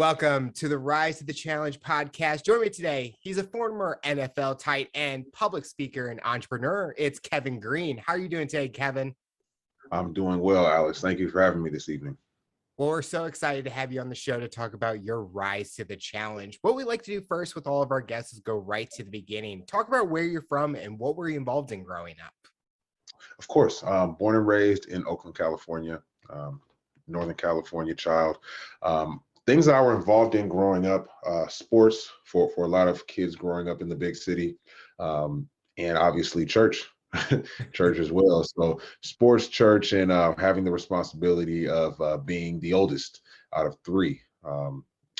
Welcome to the Rise to the Challenge podcast. Join me today. He's a former NFL tight end, public speaker, and entrepreneur. It's Kevin Greene. How are you doing today, Kevin? I'm doing well, Alex. Thank you for having me this evening. Well, we're so excited to have you on the show to talk about your rise to the challenge. What we like to do first with all of our guests is go right to the beginning. Talk about where you're from and what were you involved in growing up? Of course, born and raised in Oakland, California, Northern California child. Things that I were involved in growing up, sports for a lot of kids growing up in the big city, and obviously church, church as well. So sports, church, and having the responsibility of being the oldest out of three.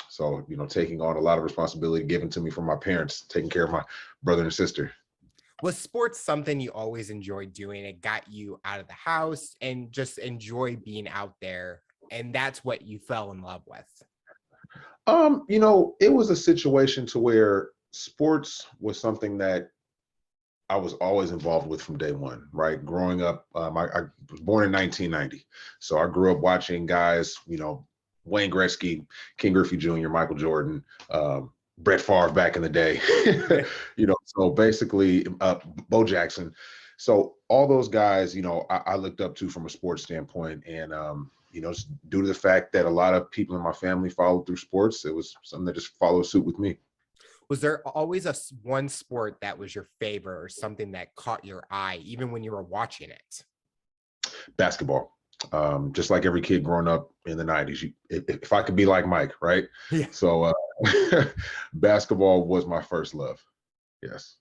So, taking on a lot of responsibility given to me from my parents, taking care of my brother and sister. Was sports something you always enjoyed doing? It got you out of the house and just enjoy being out there, and that's what you fell in love with? It was a situation to where sports was something that I was always involved with from day one, right? Growing up, I was born in 1990. So I grew up watching guys, Wayne Gretzky, King Griffey Jr., Michael Jordan, Brett Favre back in the day, so basically Bo Jackson. So all those guys, I looked up to from a sports standpoint. And, due to the fact that a lot of people in my family followed through sports, it was something that just followed suit with me. Was there always one sport that was your favorite or something that caught your eye, even when you were watching it? Basketball. Just like every kid growing up in the 90s, if I could be like Mike, right? Yeah. So basketball was my first love. Yes.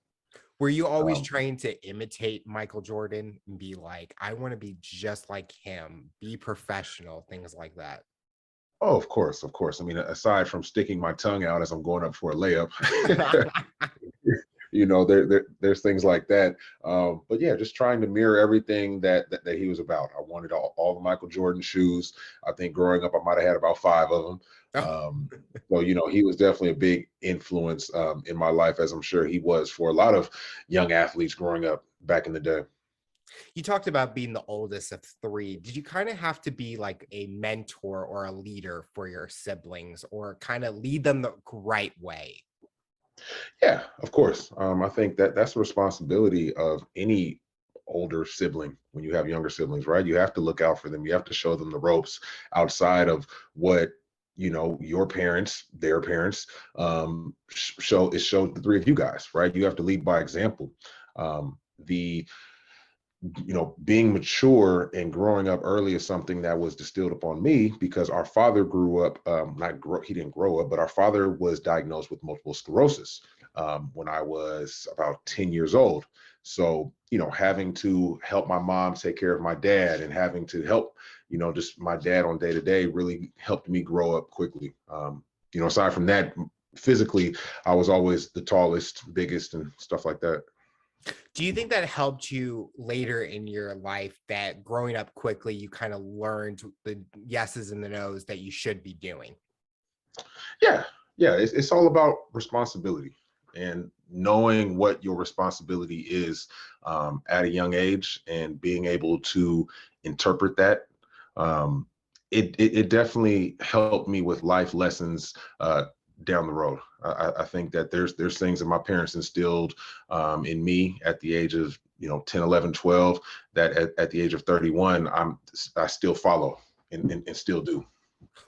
Were you always trying to imitate Michael Jordan and be like, I want to be just like him, be professional, things like that? Oh, of course, of course. I mean, aside from sticking my tongue out as I'm going up for a layup, there's things like that. But yeah, just trying to mirror everything that he was about. I wanted all the Michael Jordan shoes. I think growing up, I might have had about 5 of them. So, he was definitely a big influence in my life, as I'm sure he was for a lot of young athletes growing up back in the day. You talked about being the oldest of 3. Did you kind of have to be like a mentor or a leader for your siblings or kind of lead them the right way? Yeah, of course. I think that's the responsibility of any older sibling when you have younger siblings, right? You have to look out for them. You have to show them the ropes outside of what your parents, their parents show the 3 of you guys, right? You have to lead by example. The being mature and growing up early is something that was distilled upon me because our father grew up, he didn't grow up, but our father was diagnosed with multiple sclerosis when I was about 10 years old. So, having to help my mom take care of my dad and having to help, just my dad on day to day really helped me grow up quickly. Aside from that, physically, I was always the tallest, biggest, and stuff like that. Do you think that helped you later in your life, that growing up quickly, you kind of learned the yeses and the nos that you should be doing? Yeah. It's all about responsibility and knowing what your responsibility is at a young age and being able to interpret that. It definitely helped me with life lessons down the road. I think that there's things that my parents instilled in me at the age of 10, 11, 12 that at the age of 31 I still follow and still do.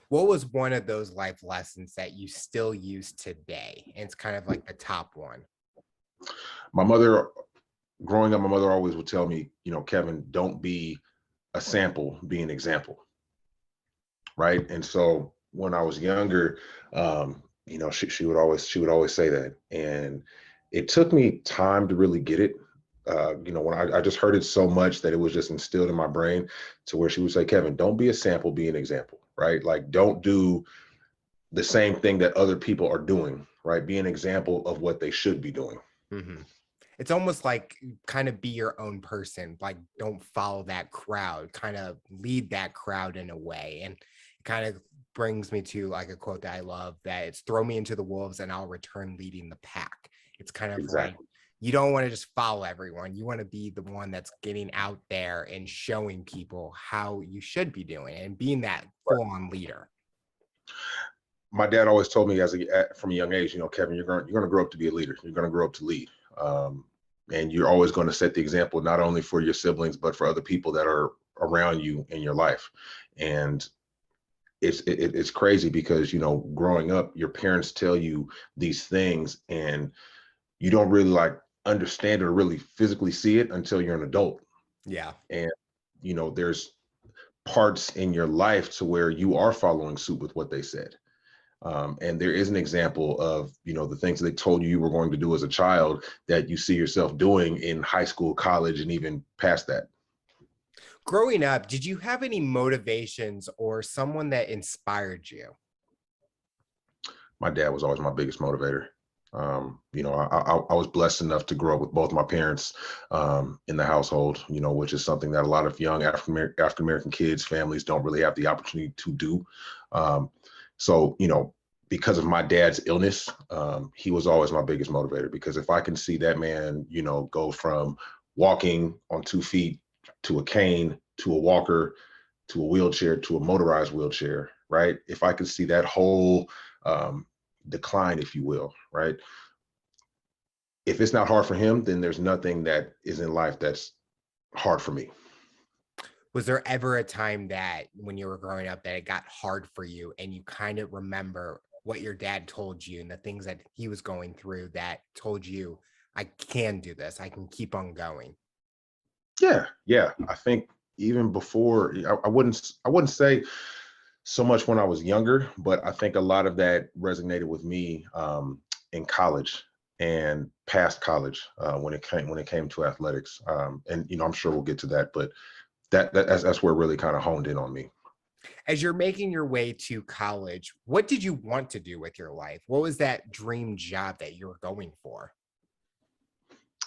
What was one of those life lessons that you still use today? And it's kind of like the top one. Growing up, my mother always would tell me, Kevin, don't be a sample, be an example. Right. And so when I was younger, she would always say that. And it took me time to really get it. When I just heard it so much that it was just instilled in my brain to where she would say, Kevin, don't be a sample, be an example, right? Like, don't do the same thing that other people are doing, right? Be an example of what they should be doing. Mm-hmm. It's almost like kind of be your own person, like don't follow that crowd, kind of lead that crowd in a way. And it kind of brings me to like a quote that I love, that it's throw me into the wolves and I'll return leading the pack. It's kind of like, you don't want to just follow everyone. You want to be the one that's getting out there and showing people how you should be doing and being that full-on leader. my dad always told me from a young age, Kevin, you're going to grow up to be a leader. You're going to grow up to lead. And you're always going to set the example, not only for your siblings, but for other people that are around you in your life. And it's crazy because, growing up, your parents tell you these things and you don't really like understand it or really physically see it until you're an adult. Yeah. And, there's parts in your life to where you are following suit with what they said. And there is an example of, the things that they told you were going to do as a child that you see yourself doing in high school, college, and even past that. Growing up, did you have any motivations or someone that inspired you? My dad was always my biggest motivator. I was blessed enough to grow up with both my parents in the household, which is something that a lot of young African-American kids, families don't really have the opportunity to do. So, because of my dad's illness, he was always my biggest motivator, because if I can see that man, go from walking on 2 feet to a cane, to a walker, to a wheelchair, to a motorized wheelchair, right? If I could see that whole decline, if you will, right? If it's not hard for him, then there's nothing that is in life that's hard for me. Was there ever a time that when you were growing up that it got hard for you and you kind of remember what your dad told you and the things that he was going through that told you, I can do this, I can keep on going? Yeah. I think even before, I wouldn't say so much when I was younger, but I think a lot of that resonated with me in college and past college when it came to athletics. And I'm sure we'll get to that, but that's where it really kind of honed in on me. As you're making your way to college, what did you want to do with your life? What was that dream job that you were going for?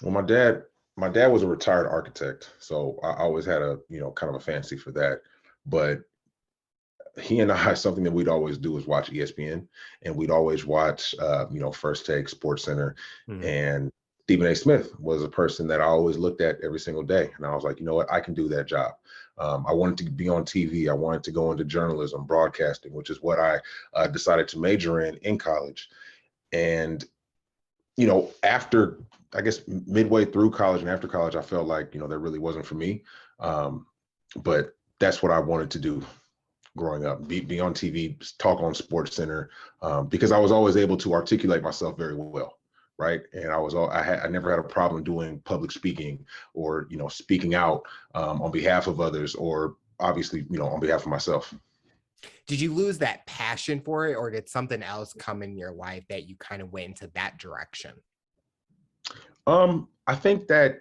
Well, my dad was a retired architect, so I always had a kind of a fancy for that. But he and I, something that we'd always do is watch ESPN, and we'd always watch, First Take, Sports Center, Mhm. and Stephen A. Smith was a person that I always looked at every single day, and I was like, you know what, I can do that job. I wanted to be on TV. I wanted to go into journalism, broadcasting, which is what I decided to major in college. And after, I guess, midway through college and after college, I felt like that really wasn't for me. But that's what I wanted to do growing up, be on TV, talk on Sports Center, because I was always able to articulate myself very well, right? And I never had a problem doing public speaking or speaking out on behalf of others, or obviously on behalf of myself. Did you lose that passion for it, or did something else come in your life that you kind of went into that direction? I think that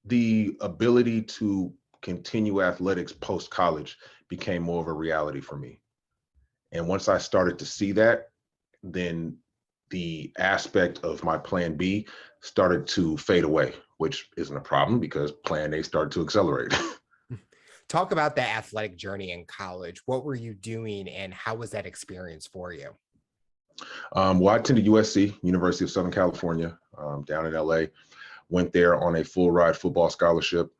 the ability to continue athletics post college became more of a reality for me. And once I started to see that, then the aspect of my plan B started to fade away, which isn't a problem because plan A started to accelerate. Talk about that athletic journey in college. What were you doing and how was that experience for you? Well, I attended USC, University of Southern California, down in LA. Went there on a full ride football scholarship.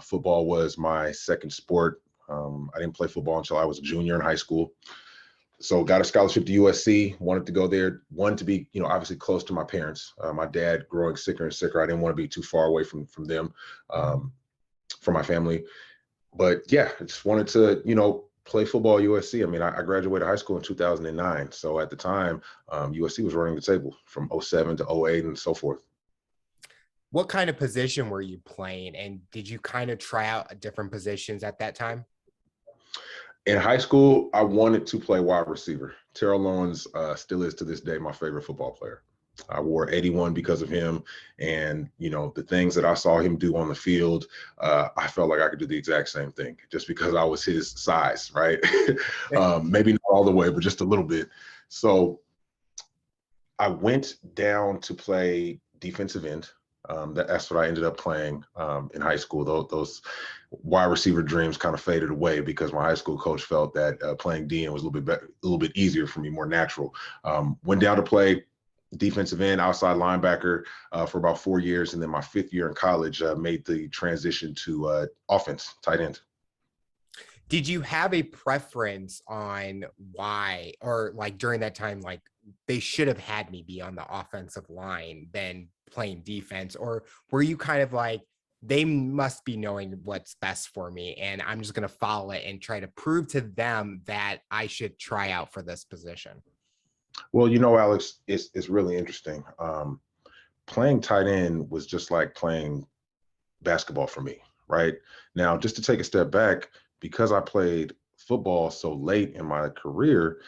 Football was my second sport. I didn't play football until I was a junior in high school. So got a scholarship to USC, wanted to go there, wanted to be, obviously close to my parents. My dad growing sicker and sicker. I didn't want to be too far away from them, from my family. But yeah, I just wanted to, play football at USC. I mean, I graduated high school in 2009. So at the time, USC was running the table from 07 to 08 and so forth. What kind of position were you playing? And did you kind of try out different positions at that time? In high school, I wanted to play wide receiver. Terrell Owens still is to this day my favorite football player. I wore 81 because of him. And, the things that I saw him do on the field, I felt like I could do the exact same thing just because I was his size, right? Maybe not all the way, but just a little bit. So I went down to play defensive end. That's what I ended up playing in high school. Those wide receiver dreams kind of faded away because my high school coach felt that playing DN was a little bit easier for me, more natural. Went down to play defensive end, outside linebacker for about 4 years, and then my 5th year in college made the transition to offense, tight end. Did you have a preference on why, or like during that time, like they should have had me be on the offensive line than playing defense? Or were you kind of like, they must be knowing what's best for me and I'm just going to follow it and try to prove to them that I should try out for this position? Well, Alex, it's really interesting. Playing tight end was just like playing basketball for me, right? Now, just to take a step back, because I played football so late in my career,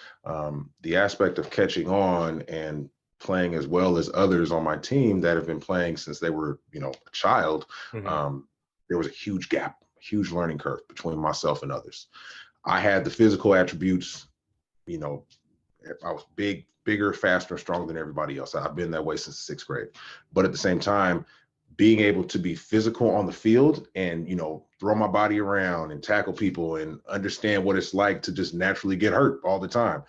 the aspect of catching on and playing as well as others on my team that have been playing since they were, a child, Mm-hmm. there was a huge gap, huge learning curve between myself and others. I had the physical attributes, you know, I was bigger, faster, stronger than everybody else. I've been that way since sixth grade. But at the same time, being able to be physical on the field and, throw my body around and tackle people and understand what it's like to just naturally get hurt all the time.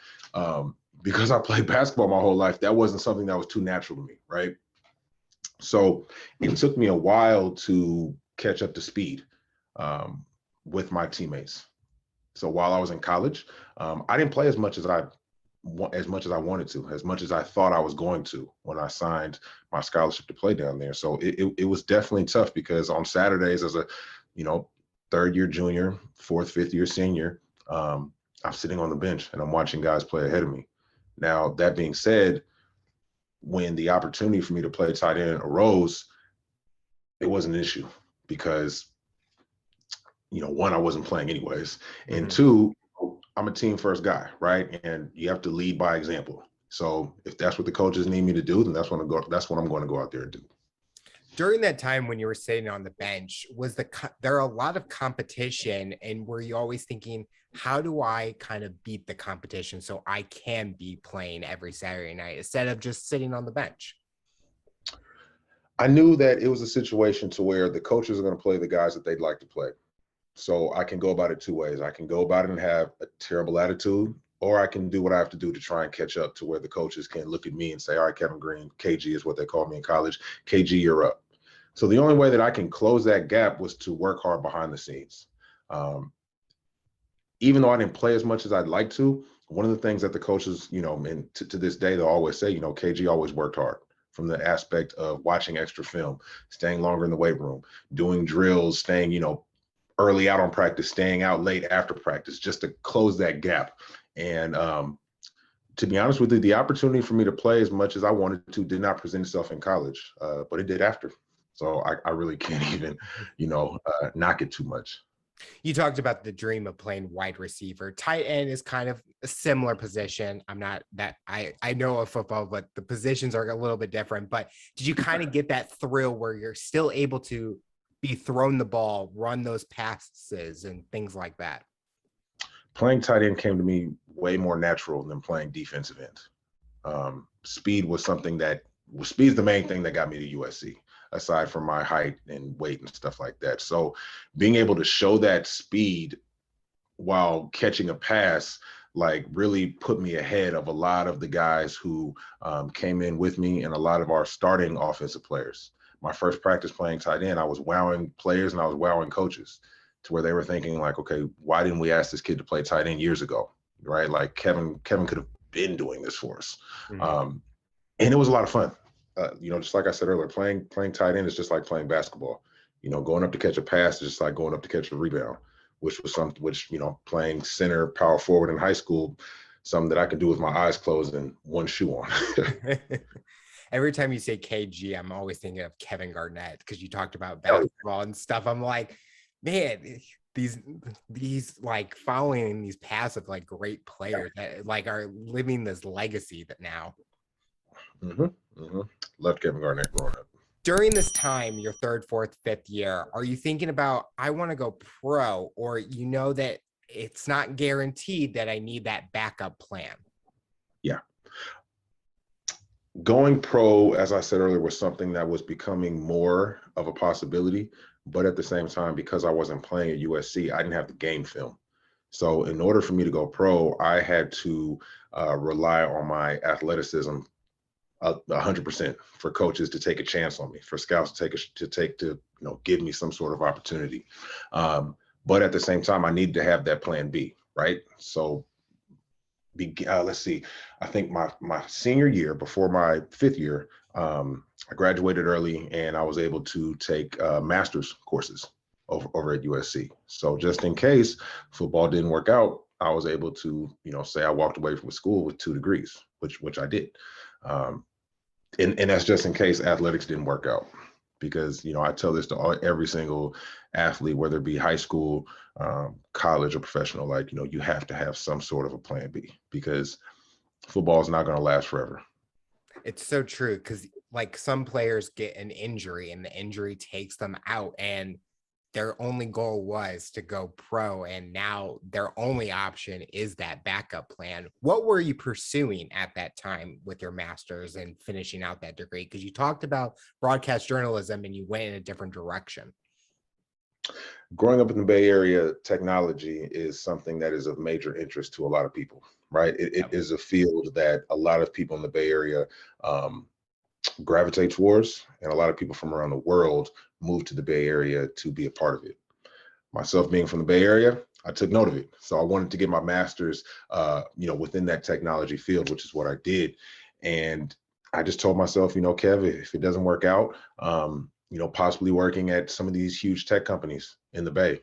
Because I played basketball my whole life, that wasn't something that was too natural to me, right? So it took me a while to catch up to speed with my teammates. So while I was in college, I didn't play as much as I wanted to, as much as I thought I was going to when I signed my scholarship to play down there. So it was definitely tough because on Saturdays as a, third year junior, fourth, fifth year senior, I'm sitting on the bench and I'm watching guys play ahead of me. Now, that being said, when the opportunity for me to play tight end arose, it wasn't an issue because, one, I wasn't playing anyways. And Mm-hmm. two, I'm a team first guy, right? And you have to lead by example. So if that's what the coaches need me to do, then that's what I'm going to go out there and do. During that time when you were sitting on the bench, was there a lot of competition, and were you always thinking, how do I kind of beat the competition so I can be playing every Saturday night instead of just sitting on the bench? I knew that it was a situation to where the coaches are going to play the guys that they'd like to play. So I can go about it two ways. I can go about it and have a terrible attitude, or I can do what I have to do to try and catch up to where the coaches can look at me and say, all right, Kevin Greene, KG is what they called me in college. KG, you're up. So the only way that I can close that gap was to work hard behind the scenes. Even though I didn't play as much as I'd like to, one of the things that the coaches, and to this day, they'll always say, KG always worked hard, from the aspect of watching extra film, staying longer in the weight room, doing drills, staying, early out on practice, staying out late after practice, just to close that gap. And to be honest with you, the opportunity for me to play as much as I wanted to did not present itself in college, but it did after. So I really can't even, knock it too much. You talked about the dream of playing wide receiver. Tight end is kind of a similar position. I'm not that I know of football, but the positions are a little bit different. But did you kind of get that thrill where you're still able to be thrown the ball, run those passes and things like that? Playing tight end came to me way more natural than playing defensive end. Speed was speed's the main thing that got me to USC, aside from my height and weight and stuff like that. So being able to show that speed while catching a pass, like, really put me ahead of a lot of the guys who came in with me and a lot of our starting offensive players. My first practice playing tight end, I was wowing players and I was wowing coaches to where they were thinking like, okay, why didn't we ask this kid to play tight end years ago? Right? Like Kevin could have been doing this for us. Mm-hmm. And it was a lot of fun. Just like I said earlier, playing tight end is just like playing basketball. Going up to catch a pass is just like going up to catch a rebound, which was something which, playing center, power forward in high school, something that I could do with my eyes closed and one shoe on. Every time you say KG, I'm always thinking of Kevin Garnett because you talked about basketball and stuff. I'm like, man, these like following these paths of like great players that like are living this legacy that now. Mm-hmm, mm-hmm. Loved Kevin Garnett growing up. During this time, your third, fourth, fifth year, are you thinking about, I want to go pro, or that it's not guaranteed that I need that backup plan? Yeah. Going pro, as I said earlier, was something that was becoming more of a possibility. But at the same time, because I wasn't playing at USC, I didn't have the game film. So in order for me to go pro, I had to rely on my athleticism 100% for coaches to take a chance on me, for scouts to give me some sort of opportunity. But at the same time, I needed to have that plan B, right? So let's see, I think my senior year, before my 5th year, I graduated early and I was able to take master's courses over at USC. So just in case football didn't work out, I was able to, say I walked away from school with 2 degrees, which I did. Um, and that's just in case athletics didn't work out, because I tell this to every single athlete, whether it be high school, college, or professional. Like, you have to have some sort of a plan B, because football is not going to last forever. It's so true, because like some players get an injury and the injury takes them out, and their only goal was to go pro, and now their only option is that backup plan. What were you pursuing at that time with your master's and finishing out that degree? Because you talked about broadcast journalism and you went in a different direction. Growing up in the Bay Area, technology is something that is of major interest to a lot of people, right? It is a field that a lot of people in the Bay Area gravitate towards, and a lot of people from around the world move to the Bay Area to be a part of it. Myself being from the Bay Area, I took note of it. So I wanted to get my master's, within that technology field, which is what I did. And I just told myself, Kev, if it doesn't work out, possibly working at some of these huge tech companies in the Bay,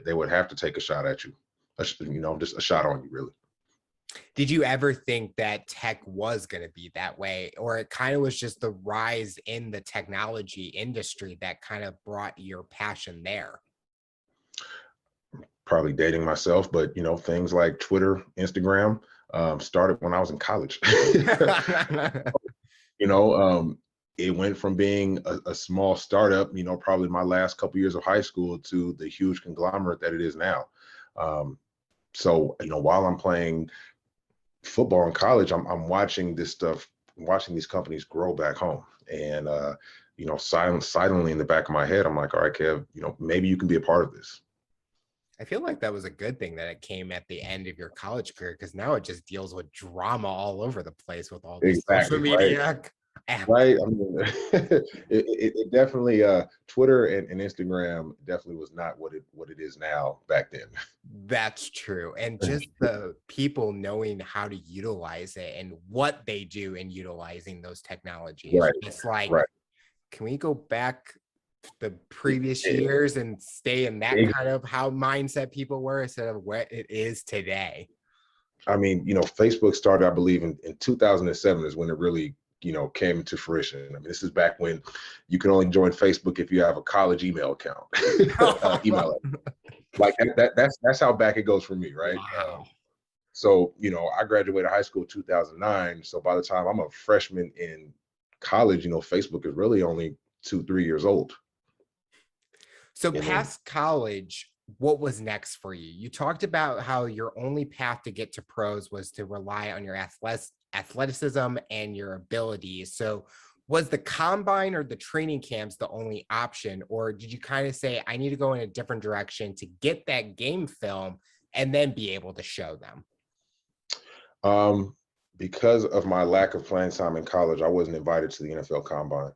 they would have to take a shot at you, just a shot on you, really. Did you ever think that tech was going to be that way, or it kind of was just the rise in the technology industry that kind of brought your passion there? Probably dating myself, but things like Twitter, Instagram, started when I was in college. It went from being a small startup, probably my last couple years of high school, to the huge conglomerate that it is now. So while I'm playing football in college, I'm watching this stuff, watching these companies grow back home. And silently in the back of my head, I'm like, all right, Kev, maybe you can be a part of this. I feel like that was a good thing that it came at the end of your college career, because now it just deals with drama all over the place with all these social media. Right. I mean, it definitely, Twitter and Instagram definitely was not what it is now back then. That's true. And just the people knowing how to utilize it and what they do in utilizing those technologies. Right. It's like, right. Can we go back the previous years and stay in that kind of how mindset people were instead of what it is today? I mean, Facebook started, I believe, in 2007 is when it really, came to fruition. I mean, this is back when you can only join Facebook if you have a college email account. Like that's how back it goes for me, right? Wow. So, I graduated high school in 2009. So by the time I'm a freshman in college, Facebook is really only 2-3 years old. So past college, what was next for you? You talked about how your only path to get to pros was to rely on your athleticism and your abilities. So was the combine or the training camps the only option, or did you kind of say, I need to go in a different direction to get that game film and then be able to show them? Because of my lack of playing time in college, I wasn't invited to the NFL Combine.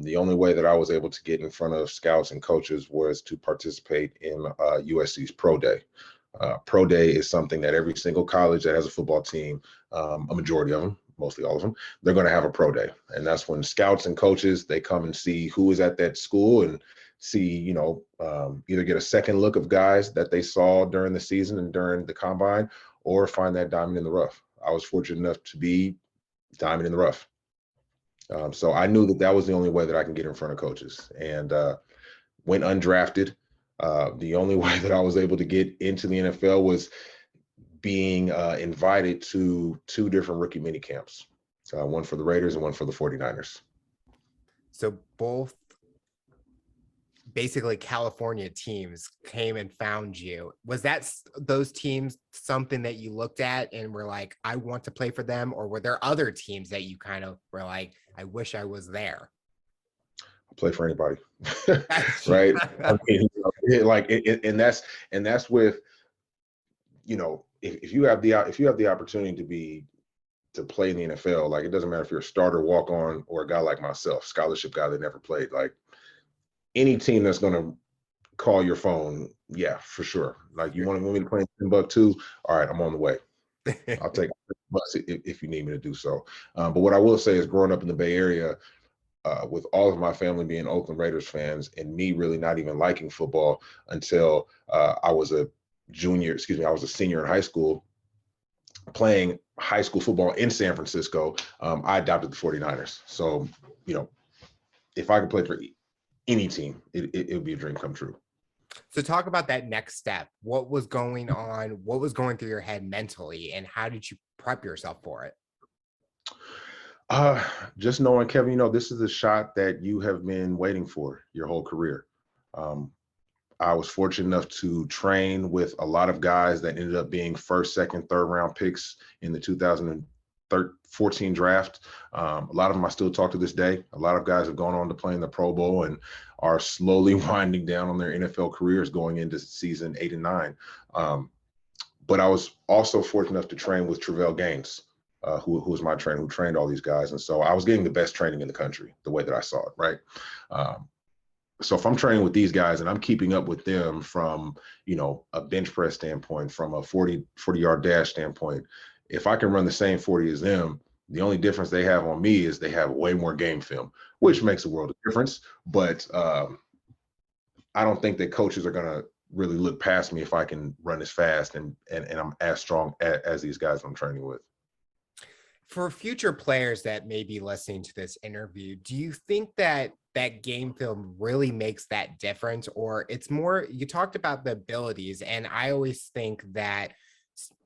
The only way that I was able to get in front of scouts and coaches was to participate in USC's Pro Day. Pro Day is something that every single college that has a football team, a majority of them, mostly all of them, they're going to have a Pro Day. And that's when scouts and coaches, they come and see who is at that school and see, either get a second look of guys that they saw during the season and during the combine, or find that diamond in the rough. I was fortunate enough to be diamond in the rough. So I knew that was the only way that I can get in front of coaches, and went undrafted. The only way that I was able to get into the NFL was being invited to 2 different rookie mini camps, one for the Raiders and one for the 49ers. So both basically California teams came and found you. Was that those teams something that you looked at and were like, I want to play for them? Or were there other teams that you kind of were like, I wish I was there? I'll play for anybody. Right. I mean, and that's with, if you have the opportunity to play in the NFL, like, it doesn't matter if you're a starter, walk on, or a guy like myself, scholarship guy that never played, like, any team that's going to call your phone Yeah, for sure. Like, you want me to play in Timbuktu? All right, I'm on the way. I'll take the bus if you need me to do so. But what I will say is, growing up in the Bay Area, with all of my family being Oakland Raiders fans and me really not even liking football until I was a I was a senior in high school playing high school football in San Francisco. I adopted the 49ers. So, you know, if I could play for any team, it would be a dream come true. So talk about that next step. What was going on? What was going through your head mentally, and how did you prep yourself for it? Uh, just knowing, Kevin, this is a shot that you have been waiting for your whole career. Um, I was fortunate enough to train with a lot of guys that ended up being first, second, third round picks in the 2014 draft. A lot of them I still talk to this day. A lot of guys have gone on to play in the Pro Bowl and are slowly winding down on their NFL careers going into season 8 and 9. But I was also fortunate enough to train with Travell Gaines, who was my trainer, who trained all these guys. And so I was getting the best training in the country, the way that I saw it, right? So if I'm training with these guys and I'm keeping up with them from, a bench press standpoint, from a 40-yard dash standpoint, if I can run the same 40 as them, the only difference they have on me is they have way more game film, which makes a world of difference. But I don't think that coaches are going to really look past me if I can run as fast and I'm as strong as these guys I'm training with. For future players that may be listening to this interview, do you think that game film really makes that difference? Or it's more, you talked about the abilities, and I always think that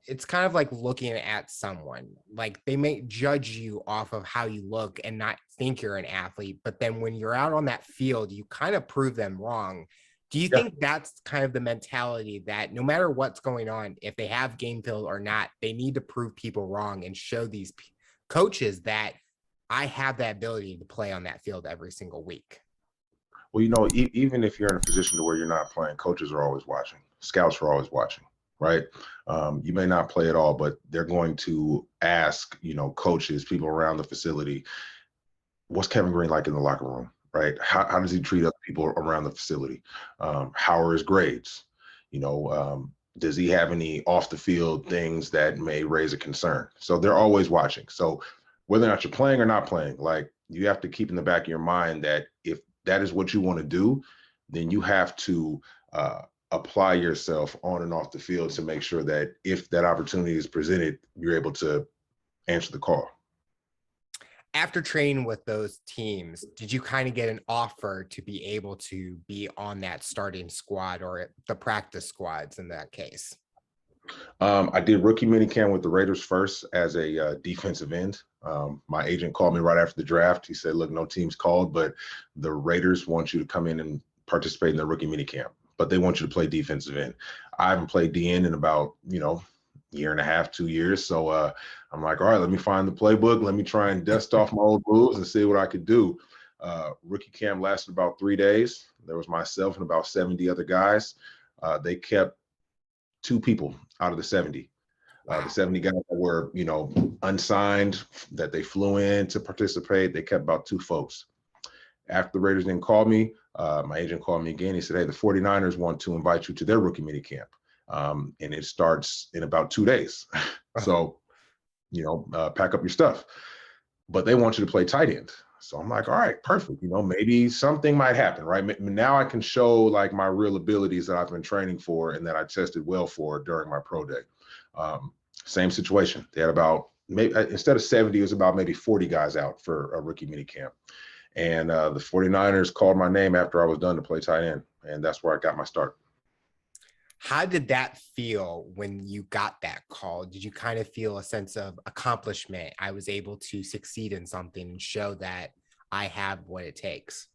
it's kind of like looking at someone, like they may judge you off of how you look and not think you're an athlete, but then when you're out on that field, you kind of prove them wrong. Do you think that's kind of the mentality that no matter what's going on, if they have game film or not, they need to prove people wrong and show these coaches that I have that ability to play on that field every single week? Well, even if you're in a position to where you're not playing, coaches are always watching. Scouts are always watching, right? You may not play at all, but they're going to ask, coaches, people around the facility, what's Kevin Greene like in the locker room, right? How does he treat other people around the facility? How are his grades? Does he have any off the field things that may raise a concern? So they're always watching. So whether or not you're playing or not playing, like, you have to keep in the back of your mind that if that is what you want to do, then you have to apply yourself on and off the field to make sure that if that opportunity is presented, you're able to answer the call. After training with those teams, did you kind of get an offer to be able to be on that starting squad or the practice squads in that case? I did rookie minicamp with the Raiders first as a defensive end. My agent called me right after the draft. He said, look, no team's called, but the Raiders want you to come in and participate in the rookie minicamp, but they want you to play defensive end. I haven't played DN in about, year and a half, 2 years. So I'm like, all right, let me find the playbook. Let me try and dust off my old moves and see what I could do. Rookie camp lasted about 3 days. There was myself and about 70 other guys. They kept 2 people out of the 70. The 70 guys that were, unsigned, that they flew in to participate, they kept about 2 folks. After the Raiders didn't call me, my agent called me again. He said, hey, the 49ers want to invite you to their rookie minicamp. And it starts in about 2 days. So, pack up your stuff. But they want you to play tight end. So I'm like, all right, perfect. Maybe something might happen, right? Now I can show like my real abilities that I've been training for and that I tested well for during my pro day. Same situation. They had about, maybe instead of 70, it was about maybe 40 guys out for a rookie mini camp. And the 49ers called my name after I was done to play tight end. And that's where I got my start. How did that feel when you got that call? Did you kind of feel a sense of accomplishment? I was able to succeed in something and show that I have what it takes.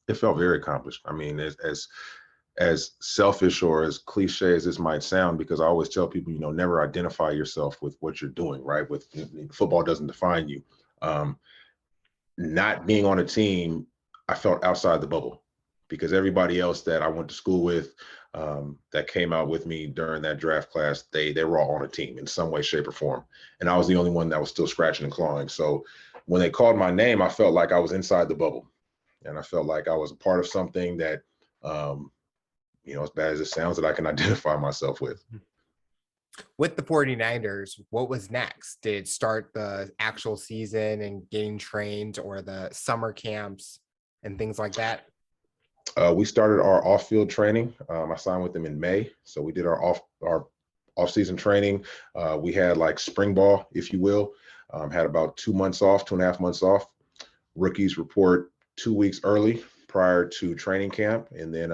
It felt very accomplished. I mean, as selfish or as cliche as this might sound, because I always tell people, never identify yourself with what you're doing, right? With football doesn't define you. Not being on a team, I felt outside the bubble because everybody else that I went to school with, that came out with me during that draft class, they were all on a team in some way, shape, or form. And I was the only one that was still scratching and clawing. So when they called my name, I felt like I was inside the bubble. And I felt like I was a part of something that as bad as it sounds, that I can identify myself with. With the 49ers, what was next? Did it start the actual season and getting trained, or the summer camps and things like that? We started our off-field training. I signed with them in May, so we did our off-season training. We had like spring ball, if you will. Had about 2 months off, 2.5 months off. Rookies report 2 weeks early prior to training camp, and then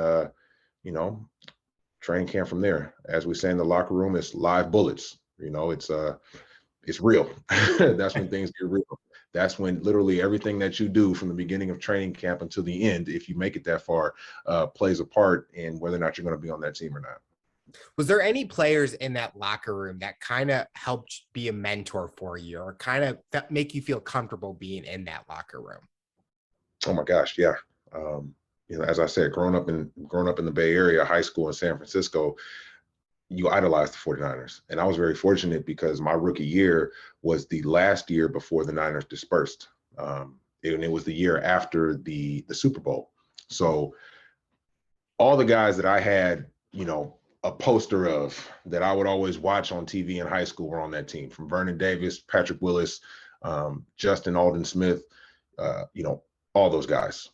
training camp from there. As we say in the locker room, it's live bullets. It's real. That's when things get real. That's when literally everything that you do from the beginning of training camp until the end, if you make it that far, plays a part in whether or not you're going to be on that team or not. Was there any players in that locker room that kind of helped be a mentor for you, or kind of make you feel comfortable being in that locker room? Oh my gosh, yeah. As I said, growing up in the Bay Area, high school in San Francisco, you idolize the 49ers. And I was very fortunate because my rookie year was the last year before the Niners dispersed. And it was the year after the Super Bowl. So all the guys that I had, a poster of, that I would always watch on TV in high school, were on that team, from Vernon Davis, Patrick Willis, Justin Alden Smith, all those guys.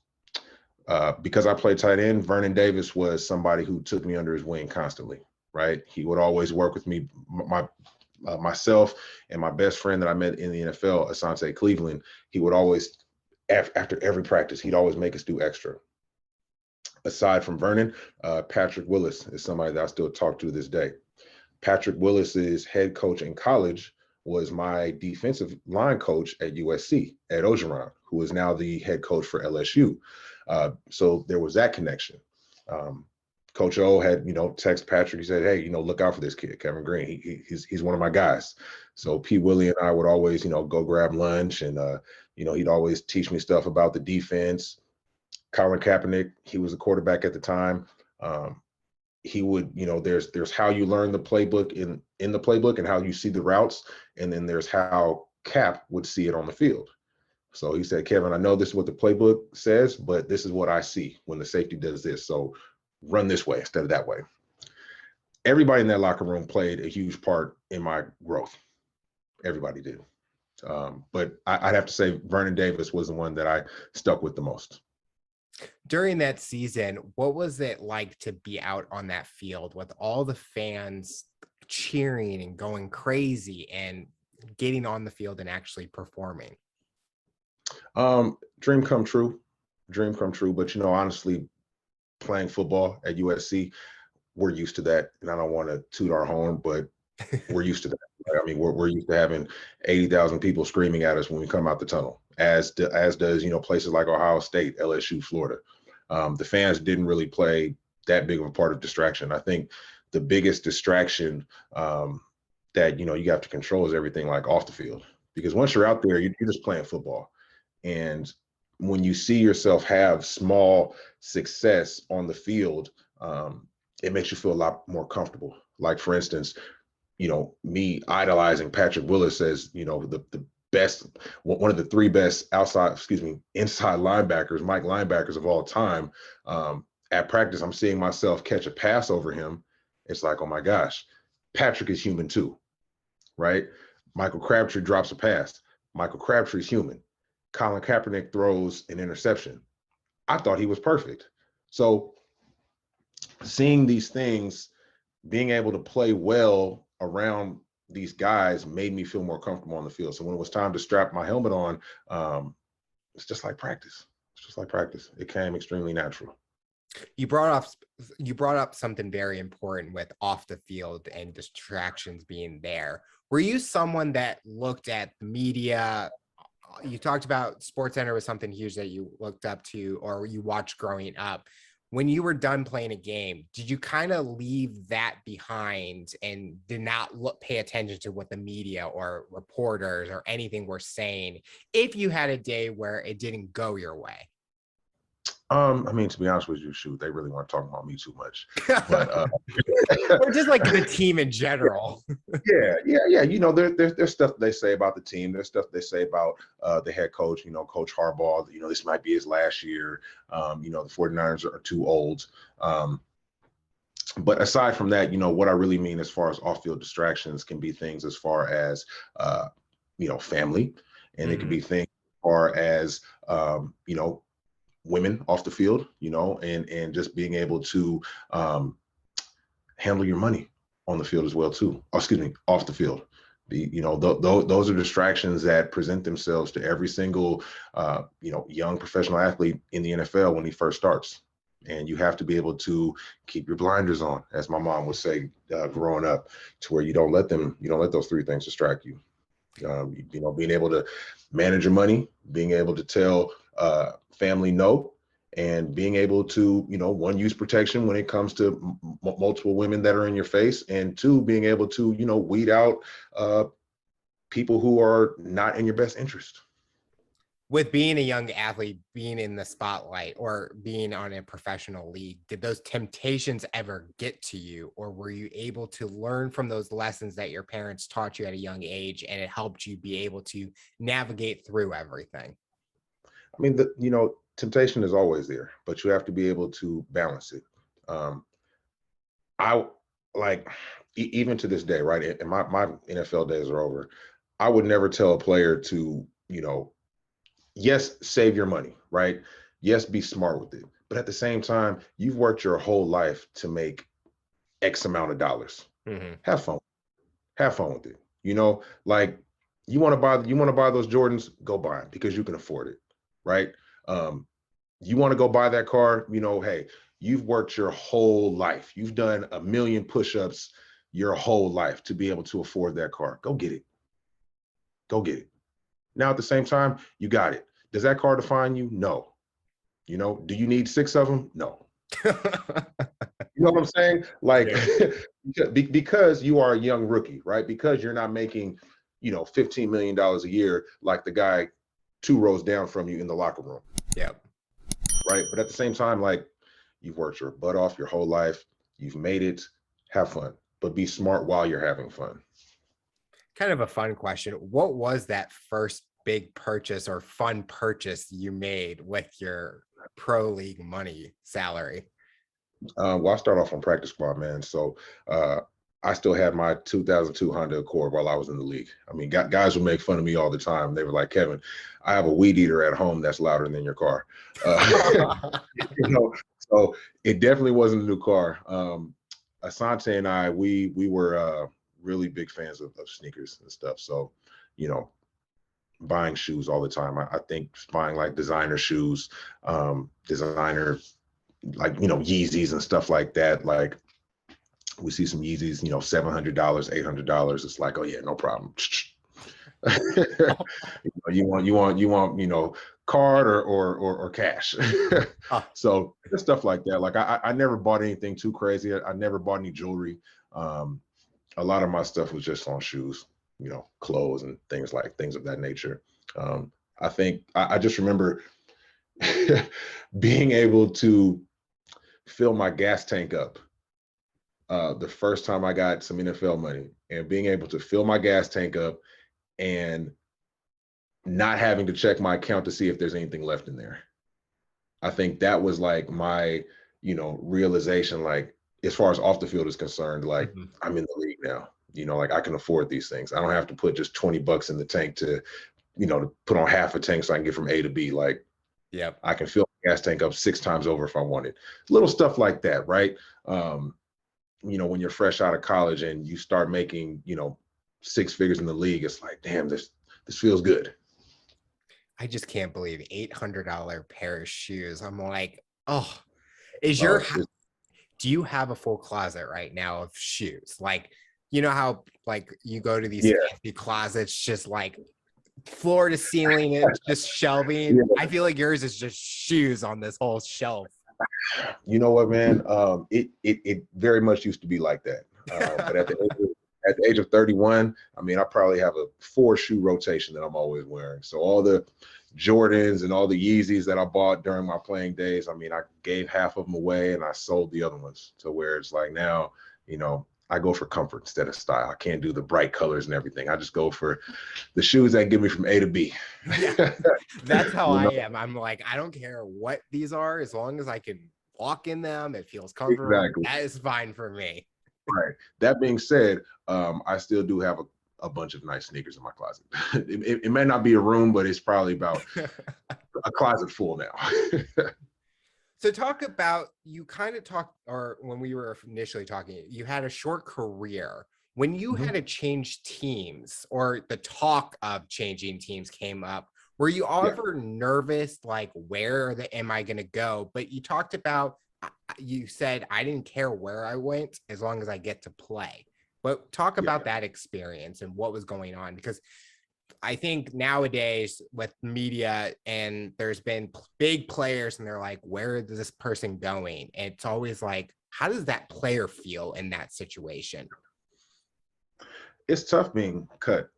Because I played tight end, Vernon Davis was somebody who took me under his wing constantly. Right. He would always work with me, myself and my best friend that I met in the NFL, Asante Cleveland. He would always, after every practice, he'd always make us do extra. Aside from Vernon, Patrick Willis is somebody that I still talk to this day. Patrick Willis's head coach in college was my defensive line coach at USC, Ed Ogeron, who is now the head coach for LSU. So there was that connection. Coach O had, text Patrick. He said, "Hey, look out for this kid, Kevin Greene. He's one of my guys." So P. Willie and I would always, go grab lunch, and he'd always teach me stuff about the defense. Colin Kaepernick, he was the quarterback at the time. He would, there's how you learn the playbook in the playbook and how you see the routes, and then there's how Cap would see it on the field. So he said, "Kevin, I know this is what the playbook says, but this is what I see when the safety does this. So run this way instead of that way." Everybody in that locker room played a huge part in my growth. Everybody did. But I'd have to say Vernon Davis was the one that I stuck with the most. During that season, what was it like to be out on that field with all the fans cheering and going crazy and getting on the field and actually performing? Dream come true. But, honestly, playing football at USC, we're used to that. And I don't want to toot our horn, but we're used to that. Right? I mean, we're used to having 80,000 people screaming at us when we come out the tunnel, as does, places like Ohio State, LSU, Florida. The fans didn't really play that big of a part of distraction. I think the biggest distraction that, you have to control is everything like off the field, because once you're out there, you're just playing football. And when you see yourself have small success on the field, it makes you feel a lot more comfortable. Like, for instance, me idolizing Patrick Willis as, the best, one of the three best inside linebackers, Mike linebackers of all time. At practice, I'm seeing myself catch a pass over him. It's like, oh my gosh, Patrick is human too, right? Michael Crabtree drops a pass. Michael Crabtree's human. Colin Kaepernick throws an interception. I thought he was perfect. So seeing these things, being able to play well around these guys, made me feel more comfortable on the field. So when it was time to strap my helmet on, it's just like practice. It came extremely natural. You brought up something very important with off the field and distractions being there. Were you someone that looked at the media? You talked about SportsCenter was something huge that you looked up to or you watched growing up. When you were done playing a game, did you kind of leave that behind and did not pay attention to what the media or reporters or anything were saying if you had a day where it didn't go your way? To be honest with you, shoot, they really weren't talking about me too much. But or just like the team in general. Yeah. There's stuff they say about the team. There's stuff they say about the head coach, Coach Harbaugh, this might be his last year. The 49ers are too old. But aside from that, what I really mean as far as off-field distractions can be things as far as, family, and it can Mhm. be things as far as, women off the field, and just being able to um, handle your money on the field as well too. Oh, excuse me, off the field. Those are distractions that present themselves to every single, young professional athlete in the NFL when he first starts. And you have to be able to keep your blinders on, as my mom would say, growing up, to where you don't let those three things distract you. Being able to manage your money, being able to tell family no, and being able to, one, use protection when it comes to multiple women that are in your face, and two, being able to, weed out uh, people who are not in your best interest. With being a young athlete, being in the spotlight or being on a professional league, did those temptations ever get to you, or were you able to learn from those lessons that your parents taught you at a young age and it helped you be able to navigate through everything? I mean, temptation is always there, but you have to be able to balance it. Um, I like even to this day, right? And my NFL days are over. I would never tell a player to, yes, save your money, right? Yes, be smart with it. But at the same time, you've worked your whole life to make X amount of dollars. Mm-hmm. Have fun. Have fun with it. Like you want to buy those Jordans, go buy them because you can afford it, right? Um, you want to go buy that car, hey, you've worked your whole life. You've done a million push-ups your whole life to be able to afford that car. Go get it. Go get it. Now at the same time, you got it. Does that car define you? No. Do you need 6 of them? No. You know what I'm saying? Like, Yeah. because you are a young rookie, right? Because you're not making, $15 million a year like the guy 2 rows down from you in the locker room, Yep. right? But at the same time, like, you've worked your butt off your whole life. You've made it. Have fun, but be smart while you're having fun. Kind of a fun question. What was that first big purchase or fun purchase you made with your pro league money salary? Well, I started off on practice squad, man. So I still had my 2002 Honda Accord while I was in the league. I mean, guys would make fun of me all the time. They were like, Kevin, I have a weed eater at home that's louder than your car. So it definitely wasn't a new car. Asante and I, we were really big fans of sneakers and stuff. So, you know, buying shoes all the time. I think buying like designer shoes, designer like Yeezys and stuff like that. Like we see some Yeezys, $700, $800. It's like, oh yeah, no problem. you want card or cash. Oh, So stuff like that. Like I never bought anything too crazy. I never bought any jewelry. A lot of my stuff was just on shoes, clothes and things of that nature. I think I just remember being able to fill my gas tank up the first time I got some NFL money, and being able to fill my gas tank up and not having to check my account to see if there's anything left in there. I think that was like my, realization, like as far as off the field is concerned, like mhm. I'm in the league now, like I can afford these things. I don't have to put just $20 in the tank to put on half a tank so I can get from A to B. Like Yep. I can fill the gas tank up 6 times over if I wanted. Little stuff like that, right? When you're fresh out of college and you start making, 6 figures in the league, it's like, damn, this feels good. I just can't believe $800 pair of shoes. I'm like, oh, is Oh, your it's do you have a full closet right now of shoes? Like, you know how like you go to these yeah, fancy closets, just like floor to ceiling, it's just shelving. yeah. I feel like yours is just shoes on this whole shelf. You know what, man? It very much used to be like that. But at the age of 31, I mean, I probably have a 4 shoe rotation that I'm always wearing. So all the Jordans and all the Yeezys that I bought during my playing days, I mean, I gave half of them away and I sold the other ones to where it's like now, I go for comfort instead of style. I can't do the bright colors and everything. I just go for the shoes that get me from A to B. Yeah, that's how You I know? am. I'm like, I don't care what these are as long as I can walk in them. It feels comfortable. Exactly. That is fine for me. Right. That being said, I still do have a bunch of nice sneakers in my closet. It may not be a room, but it's probably about a closet full now. So talk about, you kind of talked, or when we were initially talking, you had a short career. When you Mhm. had to change teams, or the talk of changing teams came up, were you Yeah. ever nervous, like am I going to go? But you talked about, you said, I didn't care where I went as long as I get to play. But talk Yeah. about that experience and what was going on, because I think nowadays with media, and there's been big players and they're like, where is this person going? And it's always like, how does that player feel in that situation? It's tough being cut.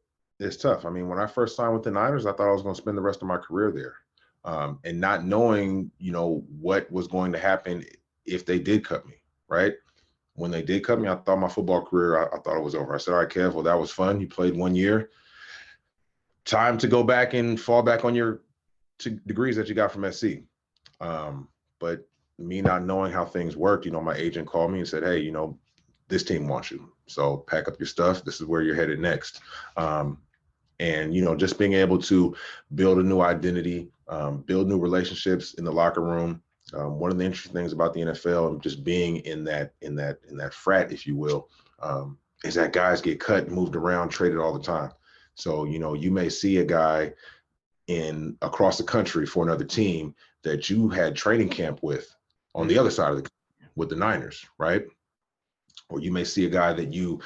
It's tough. I mean, when I first signed with the Niners, I thought I was going to spend the rest of my career there. And not knowing, what was going to happen if they did cut me, right? When they did cut me, I thought my football career, I thought it was over. I said, all right, Kev, well, that was fun. You played 1 year. Time to go back and fall back on your degrees that you got from SC. But me not knowing how things worked, my agent called me and said, hey, this team wants you. So pack up your stuff. This is where you're headed next. And, just being able to build a new identity, build new relationships in the locker room. One of the interesting things about the NFL and just being in that frat, if you will, is that guys get cut, moved around, traded all the time. So, you may see a guy across the country for another team that you had training camp with on the other side of with the Niners, right? Or you may see a guy that you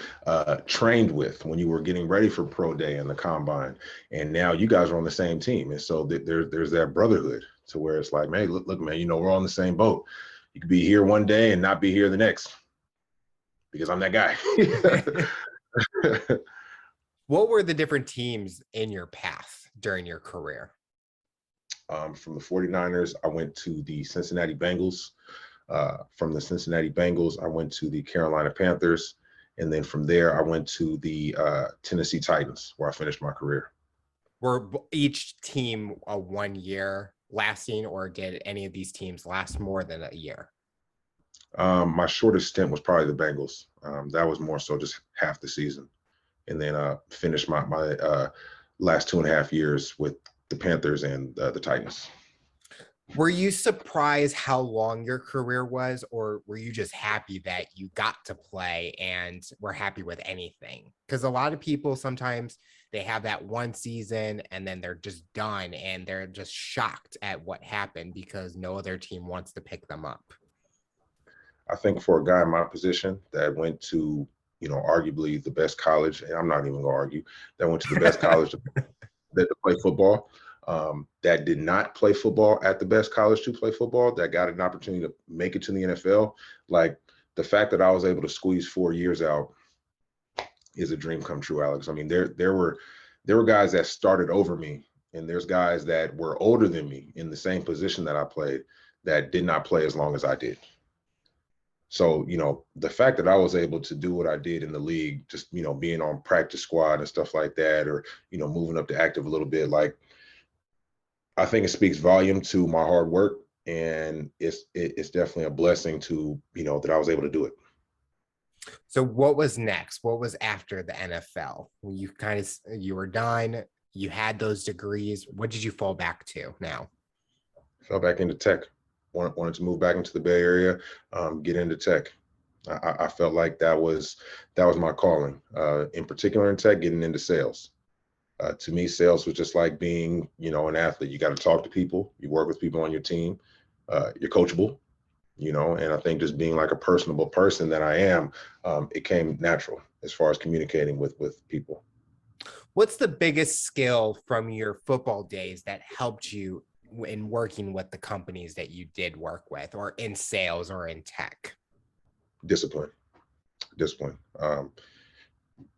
trained with when you were getting ready for pro day and the combine, and now you guys are on the same team. And so there's that brotherhood to where it's like, man, look, man, we're on the same boat. You could be here one day and not be here the next because I'm that guy. What were the different teams in your path during your career? From the 49ers, I went to the Cincinnati Bengals. From the Cincinnati Bengals, I went to the Carolina Panthers. And then from there, I went to the Tennessee Titans, where I finished my career. Were each team a 1 year lasting, or did any of these teams last more than a year? My shortest stint was probably the Bengals. That was more so just half the season. And then finished my last 2.5 years with the Panthers and the Titans. Were you surprised how long your career was, or were you just happy that you got to play and were happy with anything? Because a lot of people, sometimes they have that one season and then they're just done and they're just shocked at what happened because no other team wants to pick them up. I think for a guy in my position that went to, arguably the best college, and I'm not even gonna argue, that went to the best college to play football, that did not play football at the best college to play football, that got an opportunity to make it to the NFL. Like, the fact that I was able to squeeze 4 years out is a dream come true, Alex. I mean, there were guys that started over me, and there's guys that were older than me in the same position that I played that did not play as long as I did. So, the fact that I was able to do what I did in the league, just, being on practice squad and stuff like that, or, moving up to active a little bit, like, I think it speaks volume to my hard work, and it's definitely a blessing to, that I was able to do it. So what was next? What was after the NFL? When you were done, you had those degrees. What did you fall back to now? Fell back into tech. Wanted to move back into the Bay Area, get into tech. I felt like that was my calling, in particular in tech, getting into sales. To me, sales was just like being, an athlete. You got to talk to people. You work with people on your team. You're coachable, and I think just being like a personable person that I am, it came natural as far as communicating with people. What's the biggest skill from your football days that helped you in working with the companies that you did work with, or in sales or in tech? Discipline.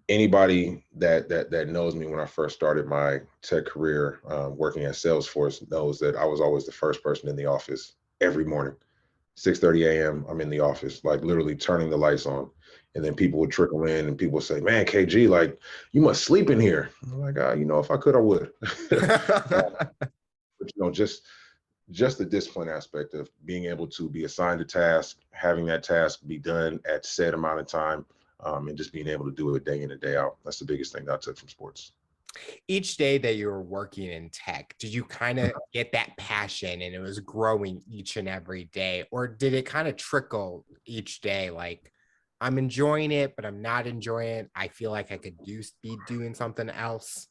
Anybody that knows me when I first started my tech career, working at Salesforce, knows that I was always the first person in the office every morning. 6:30 a.m. I'm in the office, like literally turning the lights on. And then people would trickle in and people would say, man, KG, like, you must sleep in here. I'm like, if I could, I would. But, just just the discipline aspect of being able to be assigned a task, having that task be done at said amount of time, and just being able to do it day in and day out. That's the biggest thing that I took from sports. Each day that you were working in tech, did you kind of get that passion and it was growing each and every day? Or did it kind of trickle each day? Like, I'm enjoying it, but I'm not enjoying it. I feel like I could be doing something else.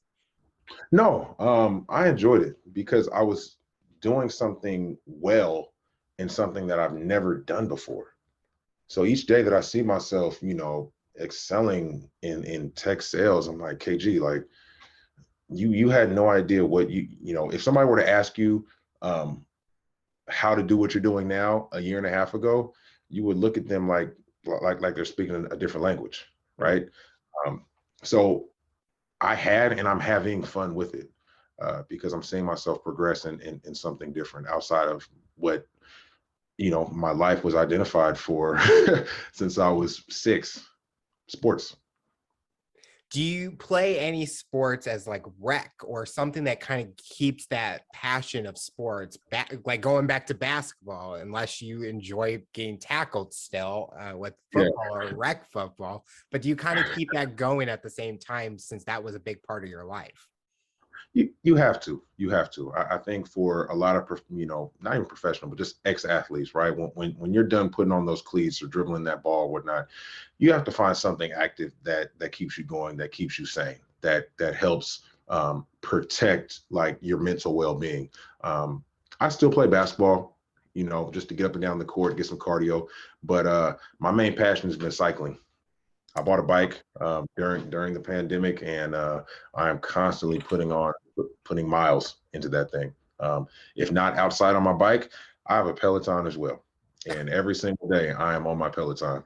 No, I enjoyed it because I was doing something well and something that I've never done before. So each day that I see myself, excelling in tech sales, I'm like, KG, like you had no idea what if somebody were to ask you um, how to do what you're doing now a year and a half ago, you would look at them like they're speaking a different language, right? Um, so I had and I'm having fun with it because I'm seeing myself progress in something different outside of what my life was identified for since I was 6, sports. Do you play any sports as like rec or something that kind of keeps that passion of sports back, like going back to basketball, unless you enjoy getting tackled still with Yeah. football or rec football? But do you kind of keep that going at the same time since that was a big part of your life? You have to. I think for a lot of not even professional, but just ex athletes, right? When you're done putting on those cleats or dribbling that ball or whatnot, you have to find something active that keeps you going, that keeps you sane, that helps protect like your mental well being. I still play basketball, just to get up and down the court, get some cardio, but my main passion has been cycling. I bought a bike during the pandemic, and I am constantly putting miles into that thing. If not outside on my bike, I have a Peloton as well. And every single day, I am on my Peloton,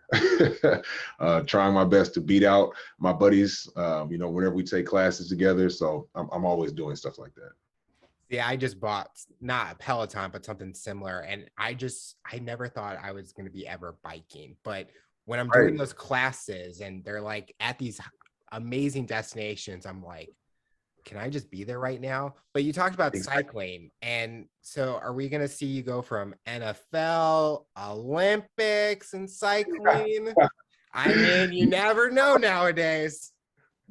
trying my best to beat out my buddies. Whenever we take classes together, so I'm always doing stuff like that. Yeah, I just bought not a Peloton, but something similar. And I never thought I was going to be ever biking. But when I'm doing Right. those classes and they're like at these amazing destinations, I'm like, can I just be there right now? But you talked about Exactly. cycling. And so are we going to see you go from NFL, Olympics, and cycling? I mean, you never know nowadays.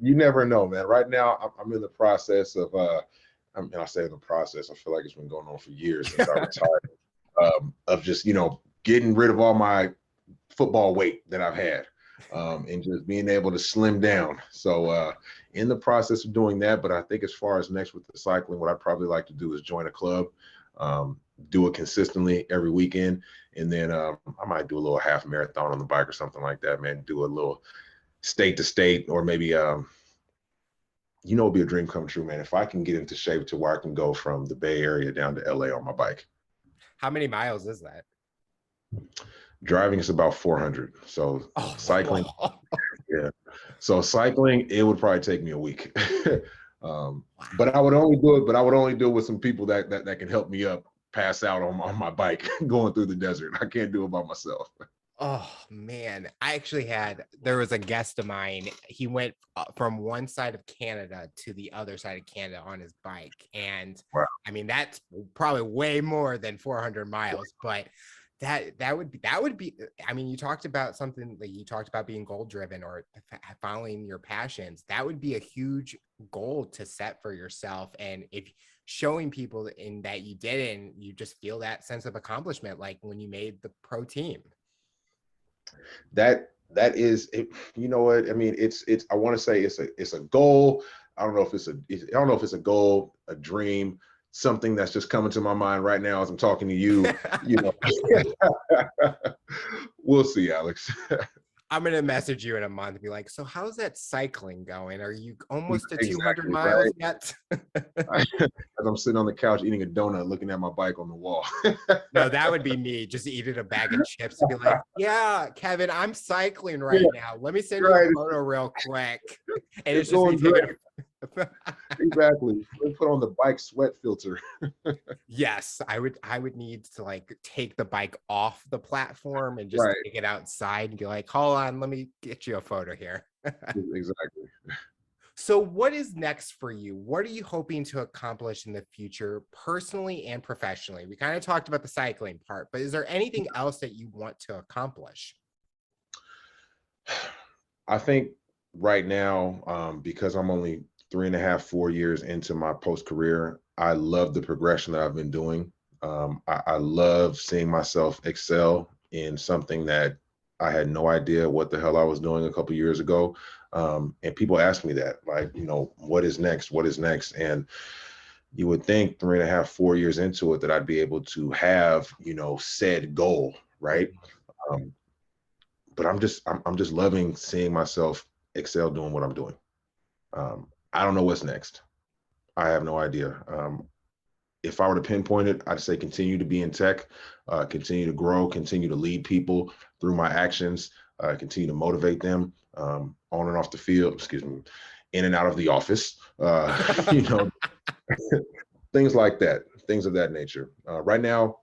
You never know, man. Right now, I'm in the process of I say in the process, I feel like it's been going on for years since I retired, of just, getting rid of all my football weight that I've had, and just being able to slim down. So in the process of doing that, but I think as far as next with the cycling, what I'd probably like to do is join a club, um, do it consistently every weekend. And then I might do a little half marathon on the bike or something like that, man. Do a little state to state, or maybe it'd be a dream come true, man. If I can get into shape to where I can go from the Bay Area down to LA on my bike. How many miles is that? Driving is about 400. So cycling, Oh, yeah. So cycling, it would probably take me a week. wow. But I would only do it. But I would only do it with some people that can help me up, pass out on my bike going through the desert. I can't do it by myself. Oh man, there was a guest of mine. He went from one side of Canada to the other side of Canada on his bike. And Wow. I mean, that's probably way more than 400 miles, but that would be, I mean, you talked about something like you talked about being goal driven or following your passions. That would be a huge goal to set for yourself. And if showing people in that you did it and you just feel that sense of accomplishment, like when you made the pro team. That is it. You know what I mean? It's I want to say it's a goal. I don't know if I don't know if it's a goal, a dream, something that's just coming to my mind right now as I'm talking to you. You know, we'll see, Alex. I'm gonna message you in a month and be like, so how's that cycling going? Are you almost to 200 Exactly miles right. yet? As I'm sitting on the couch eating a donut, looking at my bike on the wall. No, that would be me just eating a bag of chips and be like, yeah, Kevin, I'm cycling Yeah, right now. Let me send you a right. photo real quick. And It's it's just me going taking great. a Exactly. Let's put on the bike sweat filter. yes, I would need to like take the bike off the platform and just Right. take it outside and be like, hold on, let me get you a photo here. Exactly. So, what is next for you? What are you hoping to accomplish in the future, personally and professionally? We kind of talked about the cycling part, but is there anything else that you want to accomplish? I think right now, because I'm only 3.5, 4 years into my post career, I love the progression that I've been doing. I love seeing myself excel in something that I had no idea what the hell I was doing a couple years ago. And people ask me that, like, what is next? What is next? And you would think 3.5, 4 years into it that I'd be able to have, said goal, right? Mhm. Um, but I'm just loving seeing myself excel doing what I'm doing. I don't know what's next. I have no idea. If I were to pinpoint it, I'd say continue to be in tech, continue to grow, continue to lead people through my actions, continue to motivate them on and off the field, excuse me, in and out of the office, you know, things like that, things of that nature. Right now,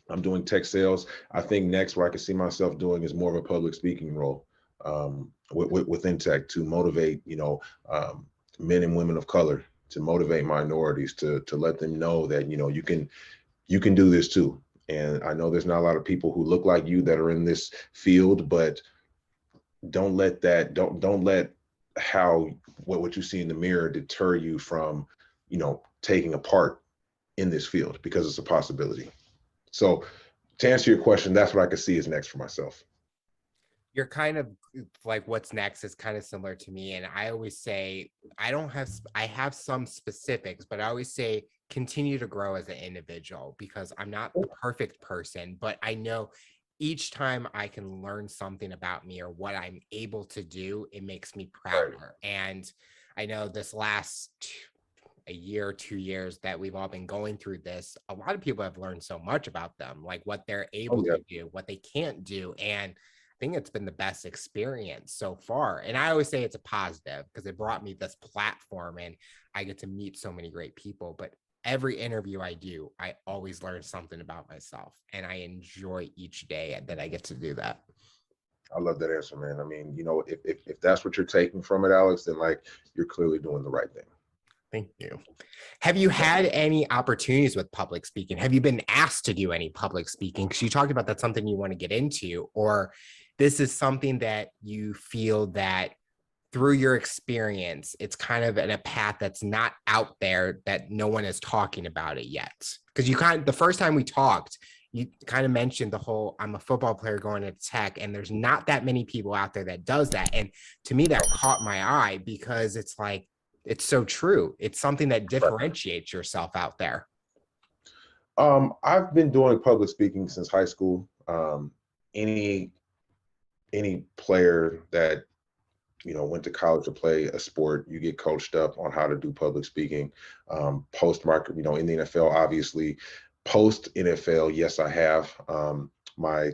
I'm doing tech sales. I think next, what I can see myself doing is more of a public speaking role within tech to motivate, men and women of color, to motivate minorities, to let them know that you can do this too. And I know there's not a lot of people who look like you that are in this field, but don't let how what you see in the mirror deter you from taking a part in this field, because it's a possibility. So to answer your question, that's what I could see is next for myself. You're kind of like what's next is kind of similar to me. And I always say, I have some specifics, but I always say continue to grow as an individual because I'm not the perfect person, but I know each time I can learn something about me or what I'm able to do, it makes me Right. prouder. And I know this last a year, 2 years that we've all been going through this, a lot of people have learned so much about them, like what they're Oh able yeah. to do, what they can't do. And I think it's been the best experience so far. And I always say it's a positive because it brought me this platform and I get to meet so many great people. But every interview I do, I always learn something about myself and I enjoy each day that I get to do that. I love that answer, man. I mean, if that's what you're taking from it, Alex, then like you're clearly doing the right thing. Thank you. Have you Yeah. had any opportunities with public speaking? Have you been asked to do any public speaking? Because you talked about that's something you want to get into, or this is something that you feel that through your experience, it's kind of in a path that's not out there that no one is talking about it yet. Because the first time we talked, you kind of mentioned the whole I'm a football player going into tech, and there's not that many people out there that does that. And to me, that caught my eye because it's like it's so true. It's something that Right. differentiates yourself out there. I've been doing public speaking since high school. Any any player that went to college to play a sport, you get coached up on how to do public speaking. Post market, in the NFL, obviously. Post NFL, yes, I have. My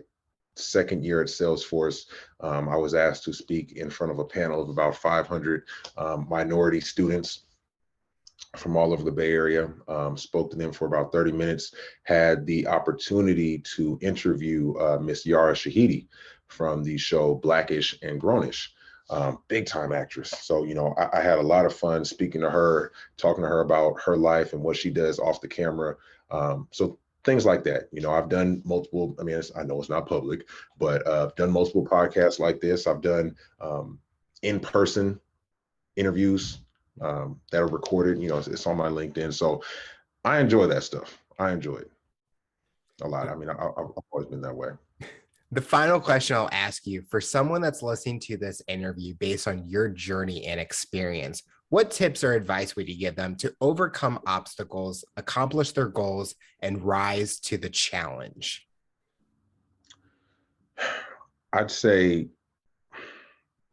second year at Salesforce, I was asked to speak in front of a panel of about 500 minority students from all over the Bay Area. Spoke to them for about 30 minutes. Had the opportunity to interview Miss Yara Shahidi from the show Blackish and Grownish. Big time actress. So, I had a lot of fun speaking to her, talking to her about her life and what she does off the camera. So things like that. I've done multiple, I mean, I know it's not public, but I've done multiple podcasts like this. I've done in-person interviews that are recorded. It's on my LinkedIn. So I enjoy that stuff. I enjoy it a lot. I mean, I've always been that way. The final question I'll ask you for someone that's listening to this interview based on your journey and experience, what tips or advice would you give them to overcome obstacles, accomplish their goals, and rise to the challenge? I'd say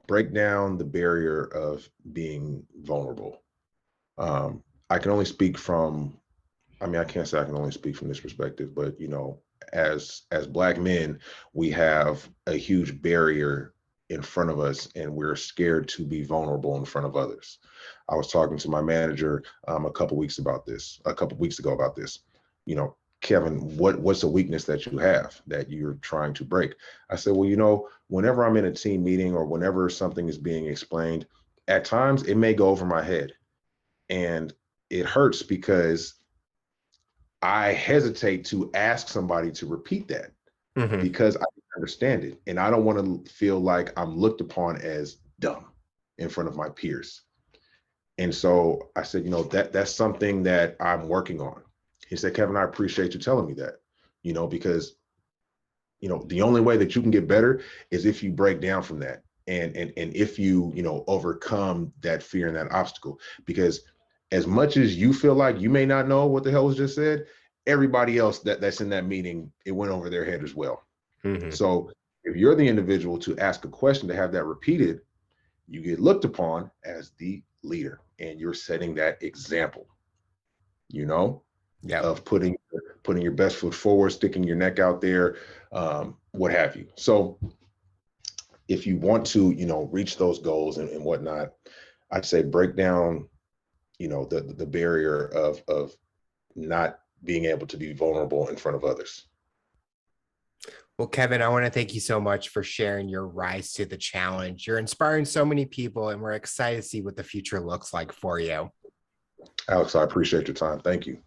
break down the barrier of being vulnerable. I can only speak from, I mean, I can't say I can only speak from this perspective, but as Black men, we have a huge barrier in front of us, and we're scared to be vulnerable in front of others. I was talking to my manager a couple weeks ago about this. Kevin, what's a weakness that you have that you're trying to break? I said, well, whenever I'm in a team meeting or whenever something is being explained, at times it may go over my head, and it hurts because I hesitate to ask somebody to repeat that Mhm. because I don't understand it. And I don't want to feel like I'm looked upon as dumb in front of my peers. And so I said, that's something that I'm working on. He said, Kevin, I appreciate you telling me that, because, the only way that you can get better is if you break down from that. And if you, overcome that fear and that obstacle, because as much as you feel like you may not know what the hell was just said, everybody else that's in that meeting, it went over their head as well. Mhm. So if you're the individual to ask a question, to have that repeated, you get looked upon as the leader, and you're setting that example, you know, Yep. of putting your best foot forward, sticking your neck out there, what have you. So if you want to, reach those goals and whatnot, I'd say break down, the barrier of not being able to be vulnerable in front of others. Well, Kevin, I want to thank you so much for sharing your rise to the challenge. You're inspiring so many people, and we're excited to see what the future looks like for you. Alex, I appreciate your time. Thank you.